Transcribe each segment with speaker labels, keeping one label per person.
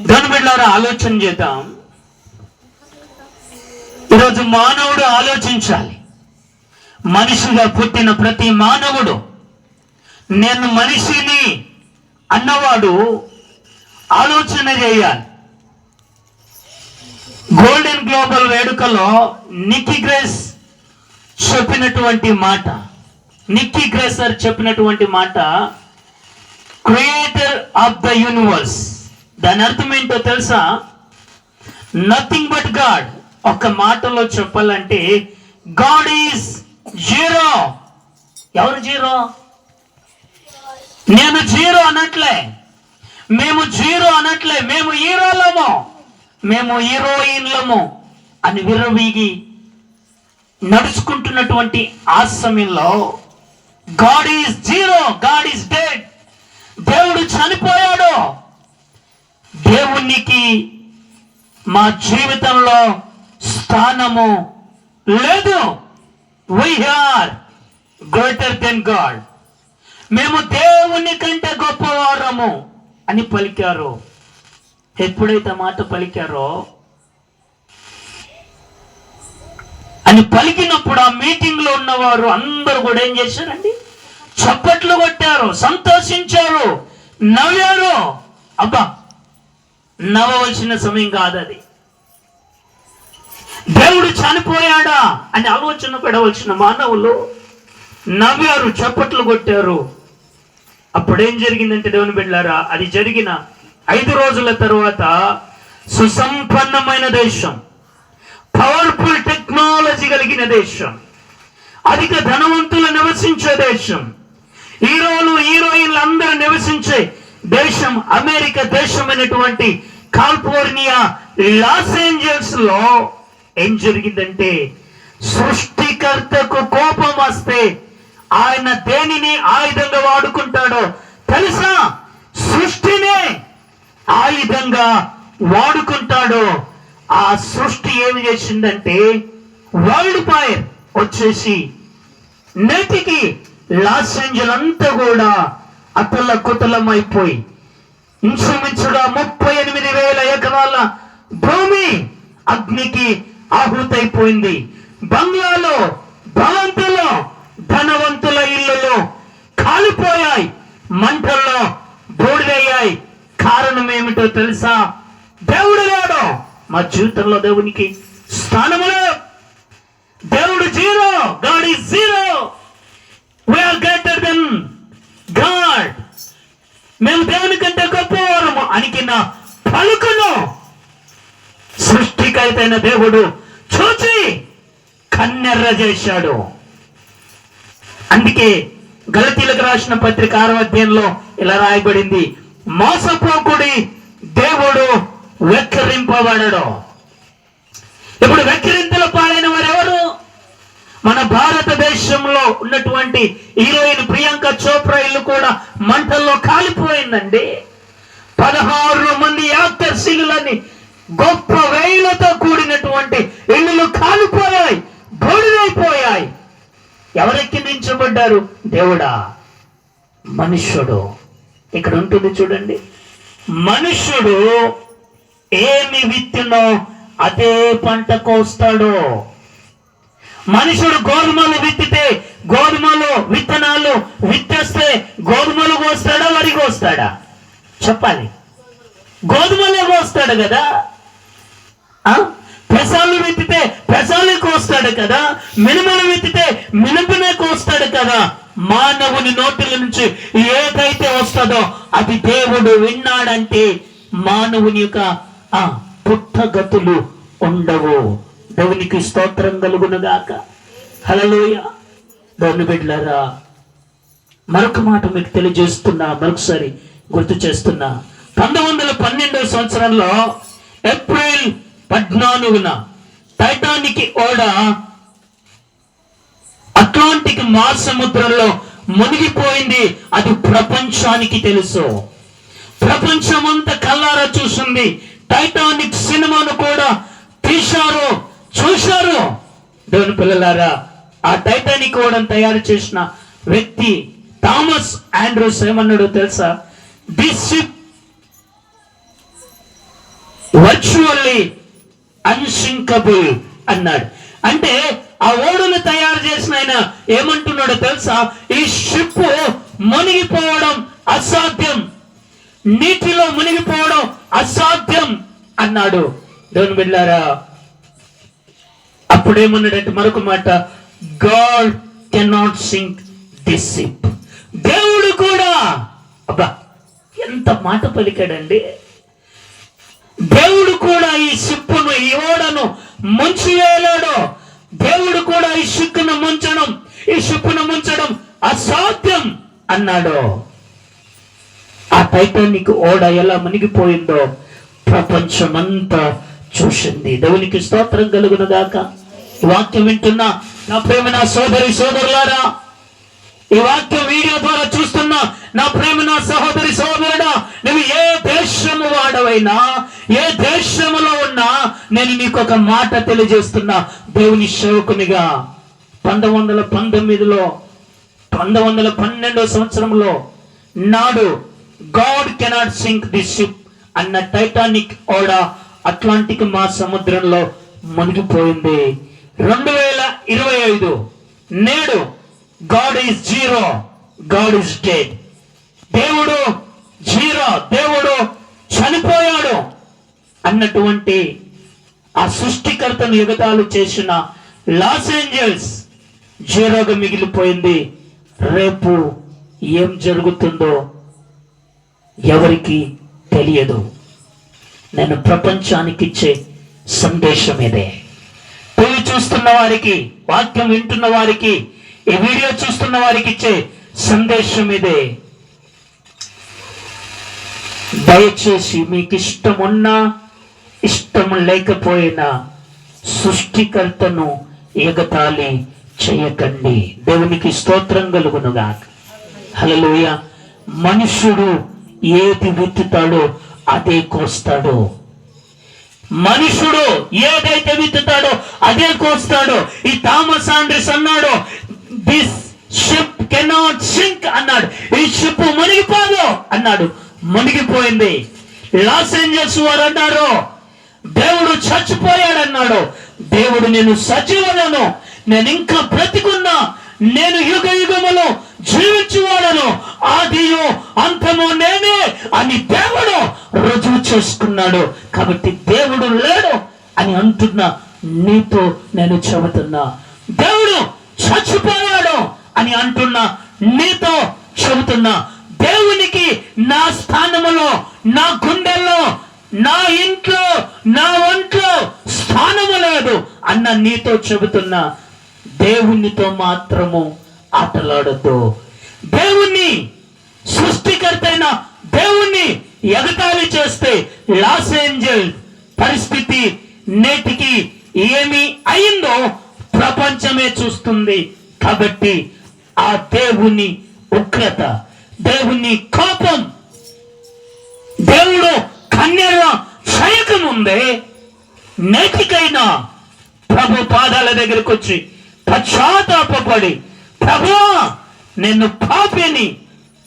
Speaker 1: దాని బిడ్డలారా ఆలోచన చేద్దాం. ఈరోజు మానవుడు ఆలోచించాలి. మనిషిగా పుట్టిన ప్రతి మానవుడు నేను మనిషిని అన్నవాడు ఆలోచన చేయాలి. గోల్డెన్ గ్లోబల్ వేడుకలో నిక్కీ గ్రేస్ చెప్పినటువంటి మాట, నిక్కీ గ్రేసర్ చెప్పినటువంటి మాట, క్రియేటర్ ఆఫ్ ద యూనివర్స్. దాని అర్థం ఏంటో తెలుసా? Nothing but God. ఒక మాటలో చెప్పాలంటే గాడ్ ఈజ్ జీరో. ఎవరు జీరో? నేను జీరో అనట్లే, మేము జీరో అనట్లే, మేము హీరోలము, మేము హీరోయిన్లము అని విర్రవీగి నడుచుకుంటున్నటువంటి ఆ సమయంలో God is zero, God is dead. దేవుడు చనిపోయాడు. దేవునికి మా జీవితంలో స్థానము లేదు. We are greater than God. మేము దేవుని కంటే గొప్పవారము అని పలికారు. ఎప్పుడైతే మాట పలికారో అని పలికినప్పుడు ఆ మీటింగ్ లో ఉన్నవారు అందరూ కూడా ఏం చేశారండి? చప్పట్లు కొట్టారు, సంతోషించారు, నవ్వారు. అబ్బా, నవ్వవలసిన సమయం కాదు అది. దేవుడు చనిపోయాడా అని ఆలోచన పడవలసిన మానవులు నవ్వారు, చప్పట్లు కొట్టారు. అప్పుడేం జరిగిందంటే దేవుని బిడ్డలారా, అది జరిగిన 5 రోజుల తరువాత సుసంపన్నమైన దేశం, పవర్ఫుల్ టెక్నాలజీ కలిగిన దేశం, అధిక ధనవంతులు నివసించే దేశం, హీరోలు హీరోయిన్లు అందరూ నివసించే దేశం అమెరికా దేశమైనటువంటి కాలిఫోర్నియా లాస్ ఏంజల్స్ లో ఏం జరిగిందంటే, సృష్టికర్తకు కోపం వస్తే ఆయన దేనిని ఆయుధంగా వాడుకుంటాడో తెలుసా? సృష్టినే ఆయుధంగా వాడుకుంటాడు. ఆ సృష్టి ఏమి చేసిందంటే వరల్డ్ ఫైర్ వచ్చేసి నేటికి లాస్ ఏంజల్ అంతా కూడా అతల కుతలం అయిపోయి ఇంచుమించుగా 38,000 ఎకరాల భూమి అగ్నికి ఆహుతైపోయింది. బంగ్లాలో, భవంతులో, ధనవంతుల ఇళ్లలో కాలిపోయాయి, మంటల్లో బూడిదయ్యాయి. కారణం ఏమిటో తెలుసా? దేవుడు లేడు. మా జీవితంలో దేవునికి స్థానము లేదు. దేవుడు zero, God is zero. We are greater than God. మేము దేవుని కంటే గొప్పవారము అనికిన పలుకును సృష్టికైతైన దేవుడు చూచి కన్నెర్ర చేశాడు. అందుకే గలతీలకు రాసిన పత్రిక 6వ అధ్యాయంలో ఇలా రాయబడింది, మోసపోకుడి, దేవుడు వెక్కిరింపబడడు. ఇప్పుడు వెక్కిరింతల పాలైన వారు ఎవరు? మన భారతదేశంలో ఉన్నటువంటి హీరోయిన్ ప్రియాంక చోప్రా ఇల్లు కూడా మంటల్లో కాలిపోయిందండి. 16 మంది యాక్టర్స్ ఇల్లులని గొప్ప వేలతో కూడినటువంటి ఇల్లులు కాలిపోయాయి, బూడిదైపోయాయి. ఎవరెక్కించబడ్డారు? దేవుడా? మనుష్యుడు. ఇక్కడ ఉంటుంది చూడండి, మనుష్యుడు ఏమి విత్తునో అదే పంట కోస్తాడు. మనుషుడు గోధుమలు విత్తితే, గోధుమలు విత్తనాలు విత్తేస్తే గోధుమలు కోస్తాడా, వరి కోస్తాడా? చెప్పాలి. గోధుమలే కోస్తాడు కదా. పెసాలు విత్తితే పెసాలు కోస్తాడు కదా, మినుములు విత్తితే మినుమునే కోస్తాడు కదా. మానవుని నోటిల నుంచి ఏదైతే వస్తుందో అది దేవుడు విన్నాడంటే మానవుని యొక్క పుట్టగతులు ఉండవు. దేవునికి స్తోత్రం కలుగునుగాక. హల్లెలూయా. దేవుని బిడ్డలారా, మరొక మాట మీకు తెలియజేస్తున్నా, మరొకసారి గుర్తు చేస్తున్నా. 1912వ సంవత్సరంలో ఏప్రిల్ 14న టైటానిక్ ఓడ అట్లాంటిక్ మహాసముద్రంలో మునిగిపోయింది. అది ప్రపంచానికి తెలుసు. ప్రపంచమంతా కళ్ళారా చూసింది. టైటానిక్ సినిమాను కూడా తీశారు, చూశారు. దేవుని పిల్లలారా, ఆ టైటానిక్ ఓడను తయారు చేసిన వ్యక్తి థామస్ ఆండ్రూస్ ఏమన్నాడో తెలుసా? దిస్ షిప్ వర్చువల్లీ అన్సింకబుల్ అన్నాడు. అంటే ఆ ఓడను తయారు చేసిన ఆయన ఏమంటున్నాడో తెలుసా? ఈ షిప్ మునిగిపోవడం అసాధ్యం, నీటిలో మునిగిపోవడం అసాధ్యం అన్నాడు. దేవుని బిడ్డలారా, అప్పుడేమన్నాడంటే మరొక మాట, God cannot sink this ship. దేవుడు కూడా, అబ్బా ఎంత మాట పలికాడండి. దేవుడు కూడా ఈ షిప్పును, ఈ ఓడను ముంచివేయలేడు. దేవుడు కూడా ఈ షిప్పును ముంచడం అసాధ్యం అన్నాడు. ఆ టైటానిక్ ఓడ ఎలా మునిగిపోయిందో ప్రపంచమంతా చూసింది. దేవునికి స్తోత్రం కలుగును గాక. ఈ వాక్యం వింటున్నా నా ప్రేమ నా సోదరి సోదరులారా, ఈ వాక్యం వీడియో ద్వారా చూస్తున్నా నా ప్రేమ నా సహోదరి సహోదరుడా, నువ్వు ఏ దేశము వాడవైనా, ఏ దేశములో ఉన్నా, నేను నీకు ఒక మాట తెలియజేస్తున్నా. దేవుని సేవకునిగా 1912 సంవత్సరంలో నాడు God cannot sink the ship అన్న టైటానిక్ ఓడ అట్లాంటిక్ మహాసముద్రంలో మునిగిపోయింది. 2025 నేడు God is zero, God is dead. దేవుడు జీరో, దేవుడు చనిపోయాడు అన్నటువంటి ఆ సృష్టికర్తను ఎగతాళి చేసిన లాస్ ఏంజల్స్ జీరోగా మిగిలిపోయింది. రేపు ఏం జరుగుతుందో ఎవరికి తెలియదు. నేను ప్రపంచానికి ఇచ్చే సందేశం ఇదే. టీవీ చూస్తున్న వారికి, వాక్యం వింటున్న వారికి, ఈ వీడియో చూస్తున్న వారికి ఇచ్చే సందేశం ఇదే. దయచేసి మీకు ఇష్టం ఉన్నా ఇష్టం లేకపోయినా సృష్టికర్తను ఎగతాళి చేయకండి. దేవునికి స్తోత్రం కలుగునుగా. హల్లెలూయా. మనుషుడు ఏది విత్తుతాడో అదే కోస్తాడు. మనుషుడు ఏదైతే విత్తుతాడో అదే కోస్తాడు. ఈ థామస్ ఆండ్రిస్ అన్నాడు, దిస్ షిప్ కెనాట్ సింక్ అన్నాడు. ఈ షిప్ మునిగిపోదు అన్నాడు. మునిగిపోయింది. లాస్ ఏంజల్స్ వారు అన్నారు, దేవుడు చచ్చిపోయాడన్నాడు. దేవుడు నేను సజీవులను, నేను ఇంకా బ్రతికున్నా, నేను యుగ యుగములు జీవించువాడను, ఆదియు అంతము నేనే అని దేవుడు రుజువు చేసుకున్నాడు. కాబట్టి దేవుడు లేడు అని అంటున్నా నీతో నేను చెబుతున్నా. దేవుడు చచ్చిపోయాడు అని అంటున్నా నీతో చెబుతున్నా. దేవునికి నా స్థానములో, నా గుండెల్లో, నా ఇంట్లో, నా ఒంట్లో స్థానము లేదు అన్న నీతో చెబుతున్నా. దేవునితో మాత్రము ఆటలాడద్దు. దేవుణ్ణి, సృష్టికర్త అయిన దేవుణ్ణి ఎగతాళి చేస్తే లాస్ ఏంజల్ పరిస్థితి నేటికి ఏమి అయిందో ప్రపంచమే చూస్తుంది. కాబట్టి ఆ దేవుని ఉగ్రత, దేవుని కోపం, దేవుడు కన్యల చేయకముందే నేటికైనా ప్రభు పాదాల దగ్గరకు వచ్చి పశ్చాత్తాపపడి, ప్రభువా నేను పాపిని,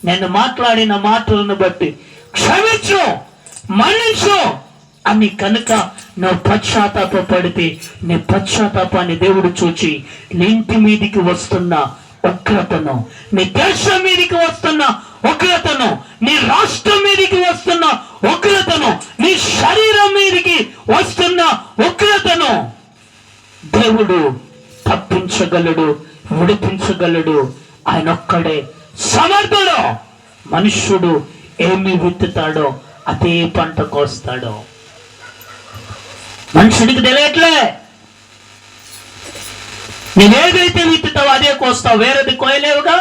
Speaker 1: నేను మాట్లాడిన మాటలను బట్టి క్షమించు, మన్నించు అని కనుక నువ్వు పశ్చాత్తాపడితే నీ పశ్చాత్తాపాన్ని దేవుడు చూచి నీ ఇంటి మీదికి వస్తున్న ఉగ్రతను, నీ దేశం మీదికి వస్తున్న ఉగ్రతను, నీ రాష్ట్రం మీదికి వస్తున్న ఉగ్రతను, నీ శరీరం మీదికి వస్తున్న ఉగ్రతను దేవుడు తప్పించగలడు, విడిపించగలడు. ఆయన ఒక్కడే సమర్థుడు. మనుష్యుడు ఏమి విత్తుతాడో అదే పంట కోస్తాడో. మనుషుడికి తెలియట్లే. నువ్వేదైతే విత్తుతావో అదే కోస్తావు, వేరేది కోయలేవుగా.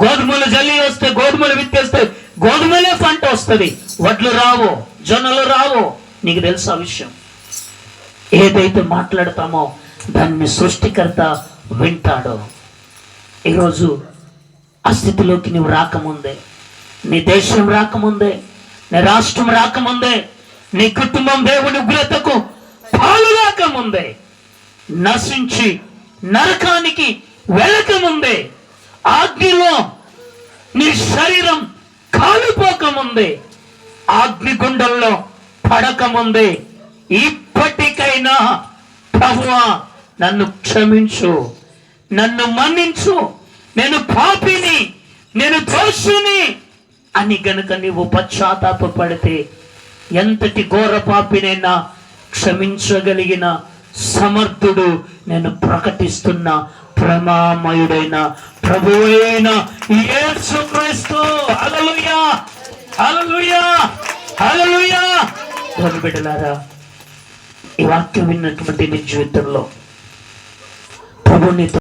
Speaker 1: గోధుమలు జల్లి వస్తే, గోధుమలు విత్తేస్తే గోధుమలే పంట వస్తుంది, వడ్లు రావు, జొన్నలు రావు. నీకు తెలుసు ఆ విషయం. ఏదైతే మాట్లాడతామో దాన్ని సృష్టికర్త వింటాడు. ఈరోజు ఆ స్థితిలోకి నువ్వు రాకముందే, నీ దేశం రాకముందే, నీ రాష్ట్రం రాకముందే, నీ కుటుంబం దేవుని ఉగ్రతకు పాలు రాకముందే, నశించి నరకానికి వెళ్ళకముందే, అగ్నిలో నీ శరీరం కాలిపోకముందే, అగ్నిగుండంలో పడకముందే ఇప్పటికైనా ప్రభువా నన్ను క్షమించు, నన్ను మన్నించు, నేను పాపిని, నేను దోషిని అని గనుక నీవు పశ్చాత్తాపపడితే ఎంతటి ఘోర పాపినైనా క్షమించగలిగిన సమర్థుడు నేను ప్రకటిస్తున్న ప్రేమామయుడైన ప్రభువైన యేసుక్రీస్తు. హల్లెలూయా, హల్లెలూయా, హల్లెలూయా. దేవుని బిడ్డలారా, ఈ వాక్యం విన్నటువంటి నీ జీవితంలో ప్రభుని